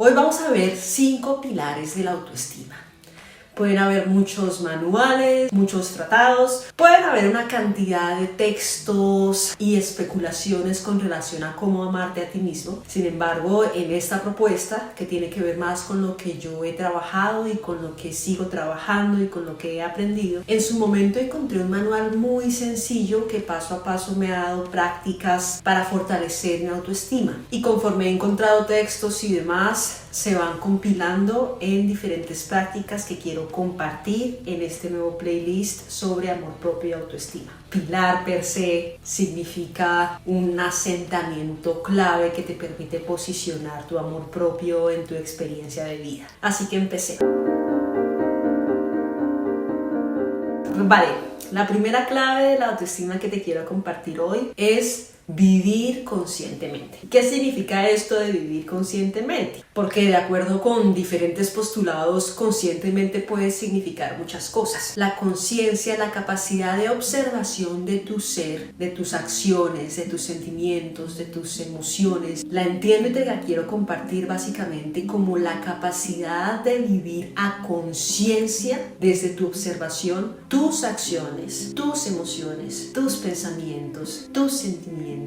Hoy vamos a ver 5 pilares de la autoestima. Pueden haber muchos manuales, muchos tratados, pueden haber una cantidad de textos y especulaciones con relación a cómo amarte a ti mismo. Sin embargo, en esta propuesta, que tiene que ver más con lo que yo he trabajado y con lo que sigo trabajando y con lo que he aprendido, en su momento encontré un manual muy sencillo que paso a paso me ha dado prácticas para fortalecer mi autoestima. Y conforme he encontrado textos y demás, se van compilando en diferentes prácticas que quiero compartir en este nuevo playlist sobre amor propio y autoestima. Pilar per se significa un asentamiento clave que te permite posicionar tu amor propio en tu experiencia de vida. Así que empecé. Vale, la primera clave de la autoestima que te quiero compartir hoy es vivir conscientemente. ¿Qué significa esto de vivir conscientemente? Porque de acuerdo con diferentes postulados, conscientemente puede significar muchas cosas. La conciencia, la capacidad de observación de tu ser, de tus acciones, de tus sentimientos, de tus emociones, la entiendo y te la quiero compartir básicamente como la capacidad de vivir a conciencia desde tu observación, tus acciones, tus emociones, tus pensamientos, tus sentimientos,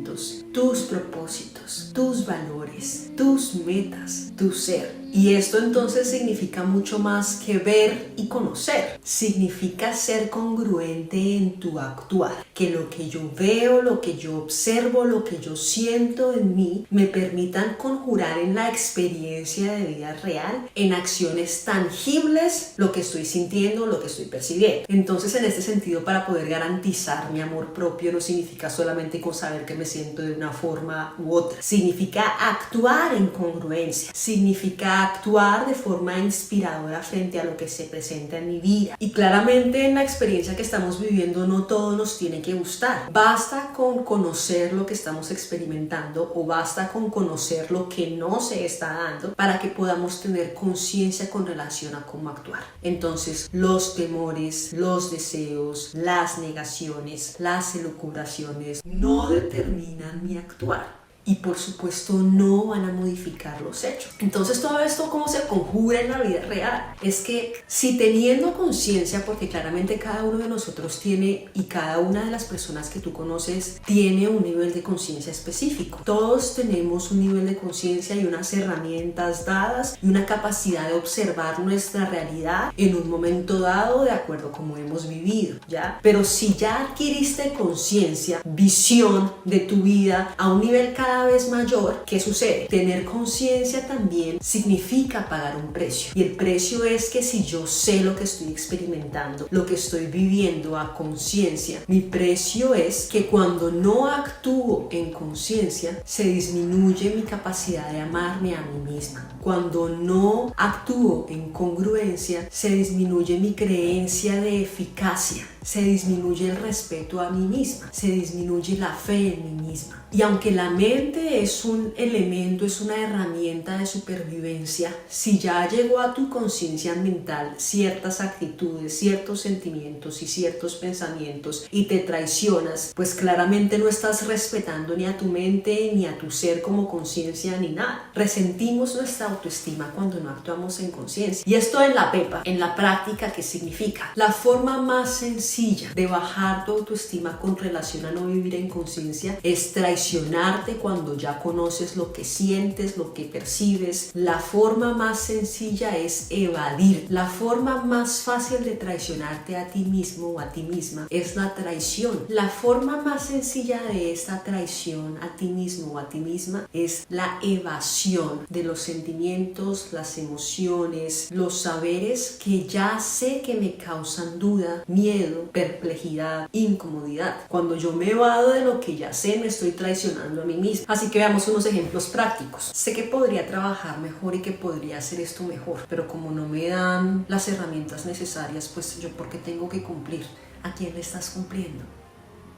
tus propósitos, tus valores, tus metas, tu ser. Y esto entonces significa mucho más que ver y conocer. Significa ser congruente en tu actuar. Que lo que yo veo, lo que yo observo, lo que yo siento en mí, me permitan conjurar en la experiencia de vida real, en acciones tangibles, lo que estoy sintiendo, lo que estoy percibiendo. Entonces, en este sentido, para poder garantizar mi amor propio, no significa solamente con saber que me siento de una forma u otra. Significa actuar en congruencia. Significa actuar de forma inspiradora frente a lo que se presenta en mi vida. Y claramente en la experiencia que estamos viviendo no todo nos tiene que gustar. Basta con conocer lo que estamos experimentando o basta con conocer lo que no se está dando para que podamos tener conciencia con relación a cómo actuar. Entonces, los temores, los deseos, las negaciones, las elucubraciones no determinan mi actuar. Y por supuesto no van a modificar los hechos. Entonces todo esto cómo se conjuga en la vida real es que si teniendo conciencia, porque claramente cada uno de nosotros tiene y cada una de las personas que tú conoces tiene un nivel de conciencia específico. Todos tenemos un nivel de conciencia y unas herramientas dadas y una capacidad de observar nuestra realidad en un momento dado de acuerdo a cómo hemos vivido, ¿ya? Pero si ya adquiriste conciencia, visión de tu vida a un nivel cada vez mayor, ¿qué sucede? Tener conciencia también significa pagar un precio. Y el precio es que si yo sé lo que estoy experimentando, lo que estoy viviendo a conciencia, mi precio es que cuando no actúo en conciencia, se disminuye mi capacidad de amarme a mí misma. Cuando no actúo en congruencia, se disminuye mi creencia de eficacia. Se disminuye el respeto a mí misma, se disminuye la fe en mí misma. Y aunque la mente es un elemento, es una herramienta de supervivencia, si ya llegó a tu conciencia mental ciertas actitudes, ciertos sentimientos y ciertos pensamientos y te traicionas, pues claramente no estás respetando ni a tu mente ni a tu ser como conciencia ni nada. Resentimos nuestra autoestima cuando no actuamos en conciencia. Y esto en la pepa, en la práctica, ¿qué significa? La forma más sencilla de bajar tu autoestima con relación a no vivir en conciencia es traicionarte cuando ya conoces lo que sientes, lo que percibes. La forma más sencilla es evadir. La forma más fácil de traicionarte a ti mismo o a ti misma es la traición. La forma más sencilla de esta traición a ti mismo o a ti misma es la evasión de los sentimientos, las emociones, los saberes que ya sé que me causan duda, miedo, perplejidad, incomodidad. Cuando yo me evado de lo que ya sé, me estoy traicionando a mí misma. Así que veamos unos ejemplos prácticos. Sé que podría trabajar mejor y que podría hacer esto mejor, pero como no me dan las herramientas necesarias, pues yo ¿por qué tengo que cumplir? ¿A quién le estás cumpliendo?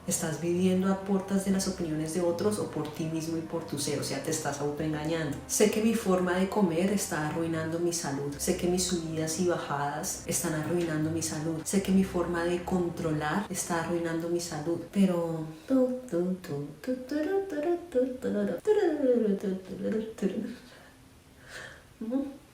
¿Estás viviendo a puertas de las opiniones de otros o por ti mismo y por tu ser? O sea, te estás autoengañando. Sé que mi forma de comer está arruinando mi salud. Sé que mis subidas y bajadas están arruinando mi salud. Sé que mi forma de controlar está arruinando mi salud. Pero...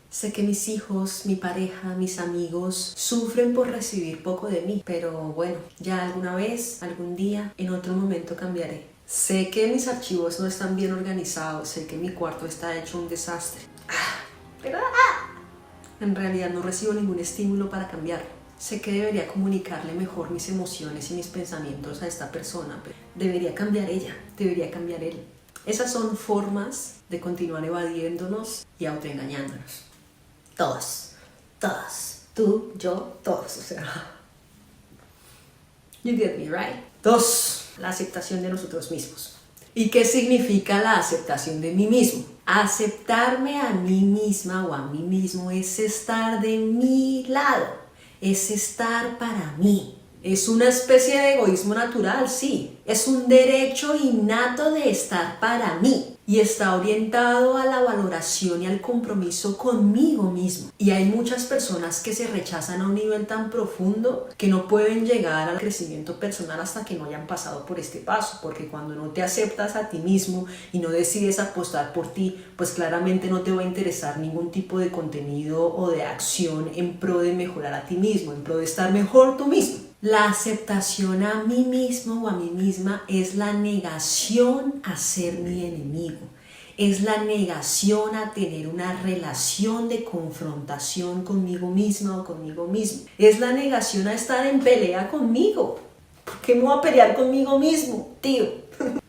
Sé que mis hijos, mi pareja, mis amigos sufren por recibir poco de mí, pero bueno, ya alguna vez, algún día, en otro momento cambiaré. Sé que mis archivos no están bien organizados, sé que mi cuarto está hecho un desastre, pero en realidad no recibo ningún estímulo para cambiar. Sé que debería comunicarle mejor mis emociones y mis pensamientos a esta persona, pero debería cambiar ella, debería cambiar él. Esas son formas de continuar evadiéndonos y autoengañándonos. Todos, tú, yo, todos, o sea, you get me, right? 2, la aceptación de nosotros mismos. ¿Y qué significa la aceptación de mí mismo? Aceptarme a mí misma o a mí mismo es estar de mi lado, es estar para mí. Es una especie de egoísmo natural, sí. Es un derecho innato de estar para mí y está orientado a la valoración y al compromiso conmigo mismo. Y hay muchas personas que se rechazan a un nivel tan profundo que no pueden llegar al crecimiento personal hasta que no hayan pasado por este paso, porque cuando no te aceptas a ti mismo y no decides apostar por ti, pues claramente no te va a interesar ningún tipo de contenido o de acción en pro de mejorar a ti mismo, en pro de estar mejor tú mismo. La aceptación a mí mismo o a mí misma es la negación a ser mi enemigo. Es la negación a tener una relación de confrontación conmigo misma o conmigo mismo. Es la negación a estar en pelea conmigo. ¿Por qué me voy a pelear conmigo mismo, tío?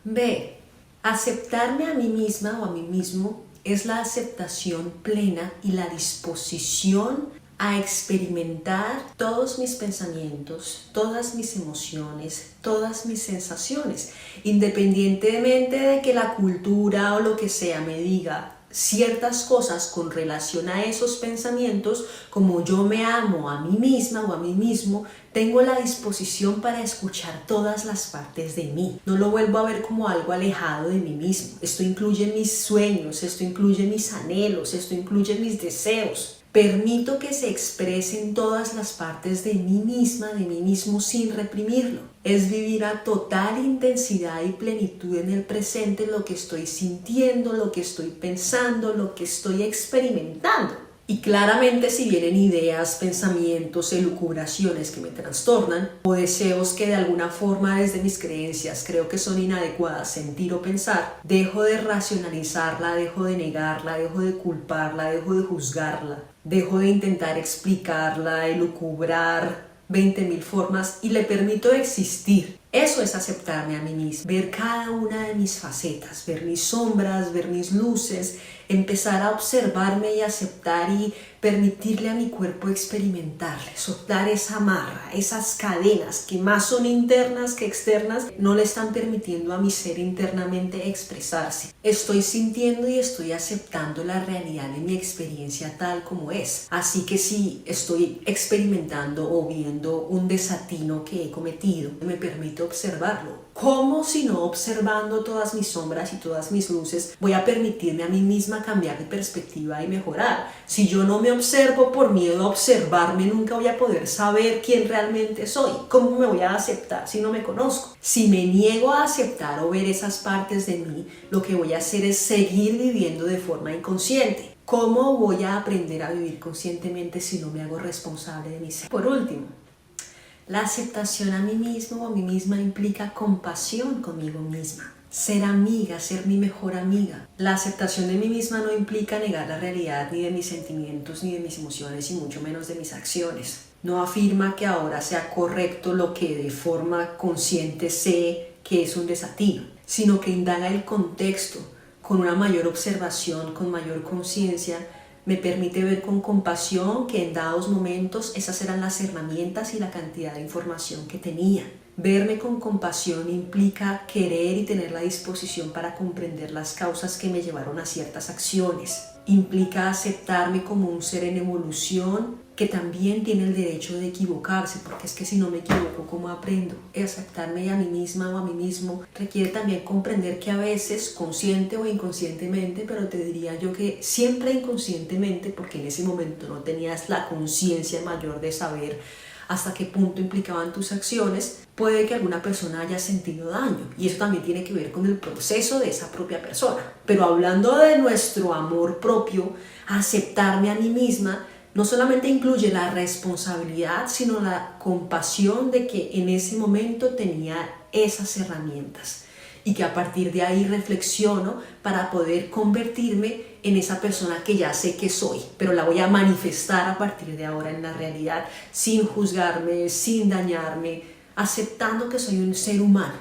B. Aceptarme a mí misma o a mí mismo es la aceptación plena y la disposición a experimentar todos mis pensamientos, todas mis emociones, todas mis sensaciones, independientemente de que la cultura o lo que sea me diga ciertas cosas con relación a esos pensamientos. Como yo me amo a mí misma o a mí mismo, tengo la disposición para escuchar todas las partes de mí. No lo vuelvo a ver como algo alejado de mí mismo. Esto incluye mis sueños, esto incluye mis anhelos, esto incluye mis deseos. Permito que se expresen todas las partes de mí misma, de mí mismo, sin reprimirlo. Es vivir a total intensidad y plenitud en el presente lo que estoy sintiendo, lo que estoy pensando, lo que estoy experimentando. Y claramente si vienen ideas, pensamientos, elucubraciones que me trastornan o deseos que de alguna forma desde mis creencias creo que son inadecuadas sentir o pensar, dejo de racionalizarla, dejo de negarla, dejo de culparla, dejo de juzgarla, dejo de intentar explicarla, elucubrar 20.000 formas y le permito existir. Eso es aceptarme a mí misma, ver cada una de mis facetas, ver mis sombras, ver mis luces, empezar a observarme y aceptar y permitirle a mi cuerpo experimentarle, soltar esa amarra, esas cadenas que más son internas que externas, no le están permitiendo a mi ser internamente expresarse. Estoy sintiendo y estoy aceptando la realidad de mi experiencia tal como es. Así que si estoy experimentando o viendo un desatino que he cometido, me permito observarlo. ¿Cómo si no observando todas mis sombras y todas mis luces voy a permitirme a mí misma cambiar de perspectiva y mejorar? Si yo no me observo por miedo a observarme, nunca voy a poder saber quién realmente soy. ¿Cómo me voy a aceptar si no me conozco? Si me niego a aceptar o ver esas partes de mí, lo que voy a hacer es seguir viviendo de forma inconsciente. ¿Cómo voy a aprender a vivir conscientemente si no me hago responsable de mi ser? Por último, la aceptación a mí mismo o a mí misma implica compasión conmigo misma. Ser amiga, ser mi mejor amiga. La aceptación de mí misma no implica negar la realidad ni de mis sentimientos, ni de mis emociones, y mucho menos de mis acciones. No afirma que ahora sea correcto lo que de forma consciente sé que es un desatino, sino que indaga el contexto con una mayor observación, con mayor conciencia. Me permite ver con compasión que en dados momentos esas eran las herramientas y la cantidad de información que tenía. Verme con compasión implica querer y tener la disposición para comprender las causas que me llevaron a ciertas acciones. Implica aceptarme como un ser en evolución que también tiene el derecho de equivocarse, porque es que si no me equivoco, ¿cómo aprendo? Aceptarme a mí misma o a mí mismo requiere también comprender que a veces, consciente o inconscientemente, pero te diría yo que siempre inconscientemente, porque en ese momento no tenías la conciencia mayor de saber hasta qué punto implicaban tus acciones, puede que alguna persona haya sentido daño, y eso también tiene que ver con el proceso de esa propia persona. Pero hablando de nuestro amor propio, aceptarme a mí misma no solamente incluye la responsabilidad, sino la compasión de que en ese momento tenía esas herramientas y que a partir de ahí reflexiono para poder convertirme en esa persona que ya sé que soy, pero la voy a manifestar a partir de ahora en la realidad, sin juzgarme, sin dañarme, aceptando que soy un ser humano,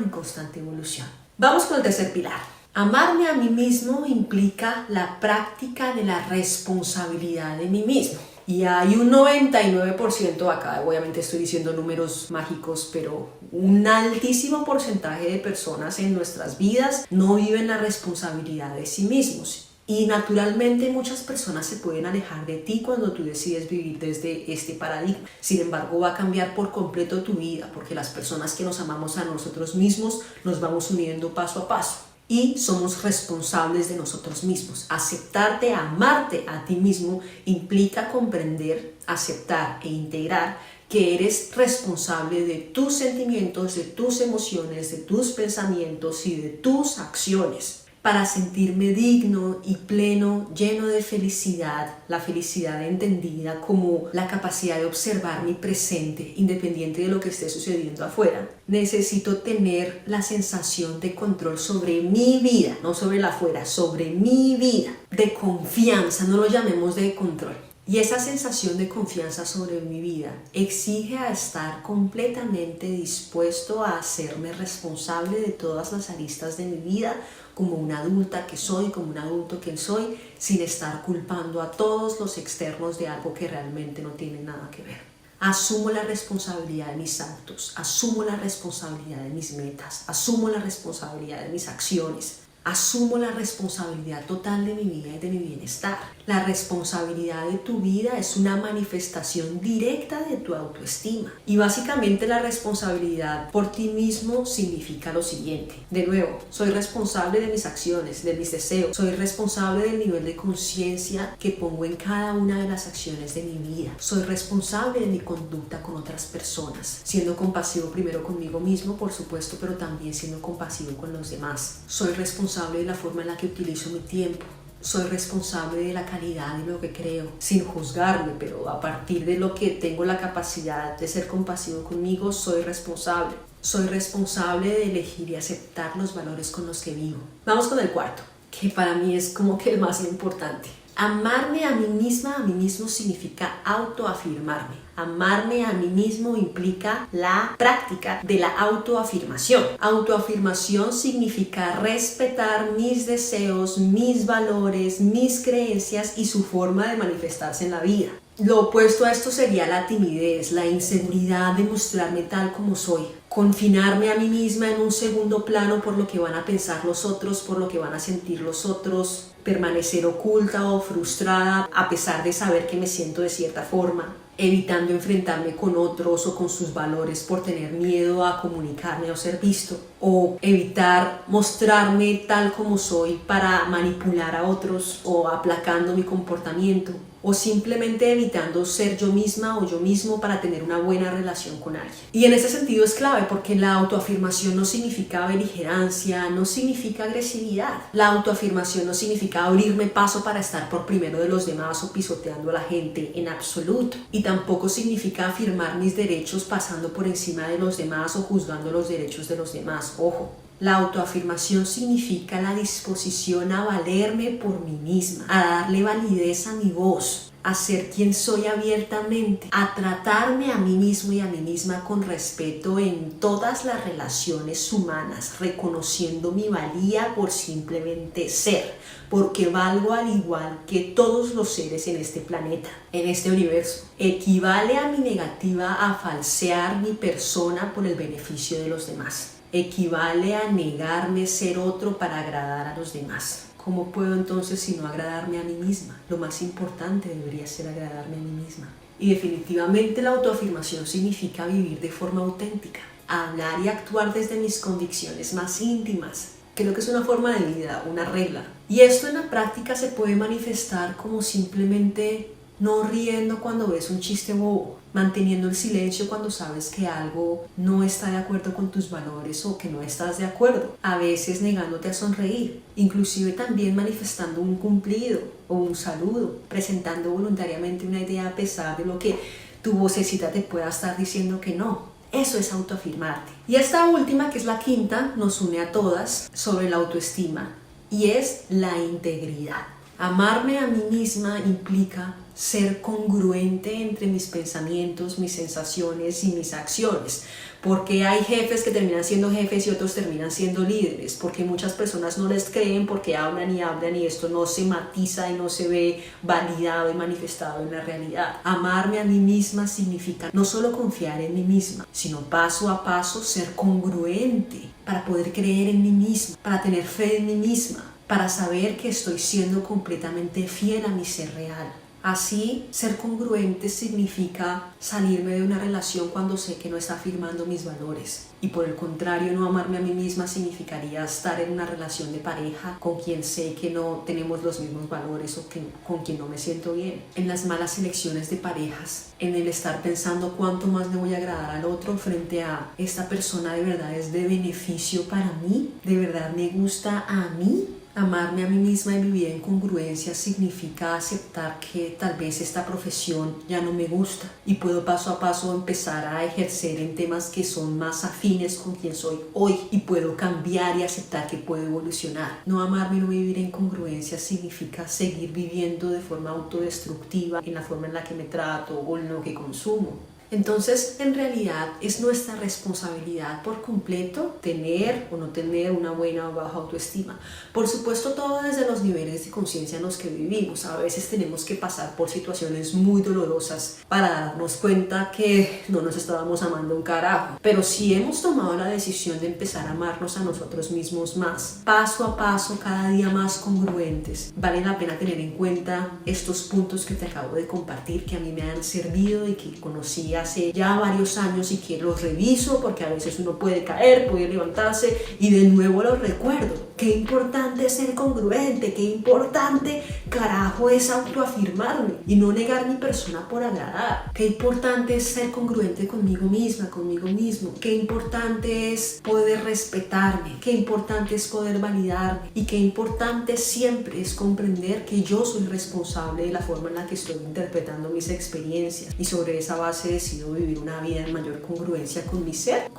en constante evolución. Vamos con el tercer pilar. Amarme a mí mismo implica la práctica de la responsabilidad de mí mismo. Y hay un 99%, acá obviamente estoy diciendo números mágicos, pero un altísimo porcentaje de personas en nuestras vidas no viven la responsabilidad de sí mismos. Y naturalmente muchas personas se pueden alejar de ti cuando tú decides vivir desde este paradigma. Sin embargo, va a cambiar por completo tu vida, porque las personas que nos amamos a nosotros mismos nos vamos uniendo paso a paso. Y somos responsables de nosotros mismos. Aceptarte, amarte a ti mismo implica comprender, aceptar e integrar que eres responsable de tus sentimientos, de tus emociones, de tus pensamientos y de tus acciones. Para sentirme digno y pleno, lleno de felicidad, la felicidad entendida como la capacidad de observar mi presente, independiente de lo que esté sucediendo afuera. Necesito tener la sensación de control sobre mi vida, no sobre la afuera, sobre mi vida, de confianza, no lo llamemos de control. Y esa sensación de confianza sobre mi vida exige a estar completamente dispuesto a hacerme responsable de todas las aristas de mi vida como una adulta que soy, como un adulto que soy, sin estar culpando a todos los externos de algo que realmente no tiene nada que ver. Asumo la responsabilidad de mis actos, asumo la responsabilidad de mis metas, asumo la responsabilidad de mis acciones. Asumo la responsabilidad total de mi vida y de mi bienestar. La responsabilidad de tu vida es una manifestación directa de tu autoestima. Y básicamente la responsabilidad por ti mismo significa lo siguiente. De nuevo, soy responsable de mis acciones, de mis deseos. Soy responsable del nivel de conciencia que pongo en cada una de las acciones de mi vida. Soy responsable de mi conducta con otras personas. Siendo compasivo primero conmigo mismo, por supuesto, pero también siendo compasivo con los demás. Soy responsable de la forma en la que utilizo mi tiempo. Soy responsable de la calidad de lo que creo, sin juzgarme, pero a partir de lo que tengo la capacidad de ser compasivo conmigo, soy responsable. Soy responsable de elegir y aceptar los valores con los que vivo. Vamos con el cuarto, que para mí es como que el más importante. Amarme a mí misma, a mí mismo significa autoafirmarme. Amarme a mí mismo implica la práctica de la autoafirmación. Autoafirmación significa respetar mis deseos, mis valores, mis creencias y su forma de manifestarse en la vida. Lo opuesto a esto sería la timidez, la inseguridad de mostrarme tal como soy. Confinarme a mí misma en un segundo plano por lo que van a pensar los otros, por lo que van a sentir los otros. Permanecer oculta o frustrada a pesar de saber que me siento de cierta forma. Evitando enfrentarme con otros o con sus valores por tener miedo a comunicarme o ser visto. O evitar mostrarme tal como soy para manipular a otros o aplacando mi comportamiento. O simplemente evitando ser yo misma o yo mismo para tener una buena relación con alguien. Y en ese sentido es clave porque la autoafirmación no significa beligerancia, no significa agresividad. La autoafirmación no significa abrirme paso para estar por primero de los demás o pisoteando a la gente en absoluto. Y tampoco significa afirmar mis derechos pasando por encima de los demás o juzgando los derechos de los demás. Ojo. La autoafirmación significa la disposición a valerme por mí misma, a darle validez a mi voz, a ser quien soy abiertamente, a tratarme a mí mismo y a mí misma con respeto en todas las relaciones humanas, reconociendo mi valía por simplemente ser, porque valgo al igual que todos los seres en este planeta, en este universo. Equivale a mi negativa a falsear mi persona por el beneficio de los demás. Equivale a negarme ser otro para agradar a los demás. ¿Cómo puedo entonces sino agradarme a mí misma? Lo más importante debería ser agradarme a mí misma. Y definitivamente la autoafirmación significa vivir de forma auténtica, hablar y actuar desde mis convicciones más íntimas. Creo que es una forma de vida, una regla. Y esto en la práctica se puede manifestar como simplemente no riendo cuando ves un chiste bobo, manteniendo el silencio cuando sabes que algo no está de acuerdo con tus valores o que no estás de acuerdo, a veces negándote a sonreír, inclusive también manifestando un cumplido o un saludo, presentando voluntariamente una idea a pesar de lo que tu vocecita te pueda estar diciendo que no. Eso es autoafirmarte. Y esta última, que es la quinta, nos une a todas sobre la autoestima y es la integridad. Amarme a mí misma implica ser congruente entre mis pensamientos, mis sensaciones y mis acciones. Porque hay jefes que terminan siendo jefes y otros terminan siendo líderes. Porque muchas personas no les creen porque hablan y esto no se matiza y no se ve validado y manifestado en la realidad. Amarme a mí misma significa no solo confiar en mí misma, sino paso a paso ser congruente para poder creer en mí misma, para tener fe en mí misma, para saber que estoy siendo completamente fiel a mi ser real. Así, ser congruente significa salirme de una relación cuando sé que no está afirmando mis valores. Y por el contrario, no amarme a mí misma significaría estar en una relación de pareja con quien sé que no tenemos los mismos valores o con quien no me siento bien. En las malas elecciones de parejas, en el estar pensando cuánto más le voy a agradar al otro frente a esta persona de verdad es de beneficio para mí, de verdad me gusta a mí. Amarme a mí misma y vivir en congruencia significa aceptar que tal vez esta profesión ya no me gusta y puedo paso a paso empezar a ejercer en temas que son más afines con quien soy hoy y puedo cambiar y aceptar que puedo evolucionar. No amarme y no vivir en congruencia significa seguir viviendo de forma autodestructiva en la forma en la que me trato o en lo que consumo. Entonces, en realidad, es nuestra responsabilidad por completo tener o no tener una buena o baja autoestima. Por supuesto, todo desde los niveles de conciencia en los que vivimos. A veces tenemos que pasar por situaciones muy dolorosas para darnos cuenta que no nos estábamos amando un carajo. Pero si hemos tomado la decisión de empezar a amarnos a nosotros mismos más, paso a paso, cada día más congruentes, vale la pena tener en cuenta estos puntos que te acabo de compartir, que a mí me han servido y que conocí hace ya varios años y que los reviso porque a veces uno puede caer, puede levantarse y de nuevo los recuerdo. Qué importante es ser congruente, qué importante carajo es autoafirmarme y no negar mi persona por agradar. Qué importante es ser congruente conmigo misma, conmigo mismo. Qué importante es poder respetarme, qué importante es poder validarme y qué importante siempre es comprender que yo soy responsable de la forma en la que estoy interpretando mis experiencias y sobre esa base decido vivir una vida en mayor congruencia con mi ser,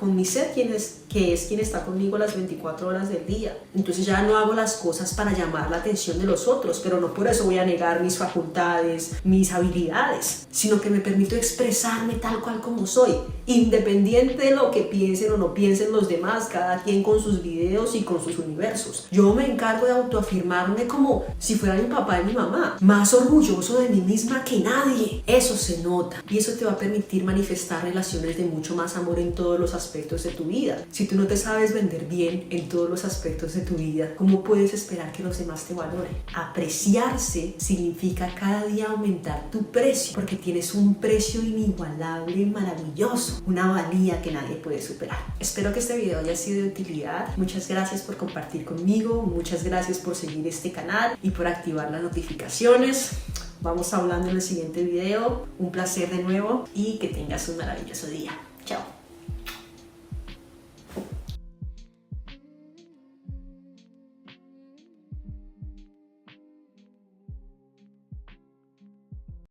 que es quien está conmigo las 24 horas del día. Entonces ya no hago las cosas para llamar la atención de los otros, pero no por eso voy a negar mis facultades, mis habilidades, sino que me permito expresarme tal cual como soy, independiente de lo que piensen o no piensen los demás, cada quien con sus videos y con sus universos. Yo me encargo de autoafirmarme como si fuera mi papá y mi mamá, más orgulloso de mí misma que nadie. Eso se nota y eso te va a permitir manifestar relaciones de mucho más amor en todos los aspectos de tu vida. Si tú no te sabes vender bien en todos los aspectos de tu vida, ¿cómo puedes esperar que los demás te valoren? Apreciarse significa cada día aumentar tu precio, porque tienes un precio inigualable, maravilloso, una valía que nadie puede superar. Espero que este video haya sido de utilidad. Muchas gracias por compartir conmigo, muchas gracias por seguir este canal y por activar las notificaciones. Vamos hablando en el siguiente video. Un placer de nuevo y que tengas un maravilloso día. Chao.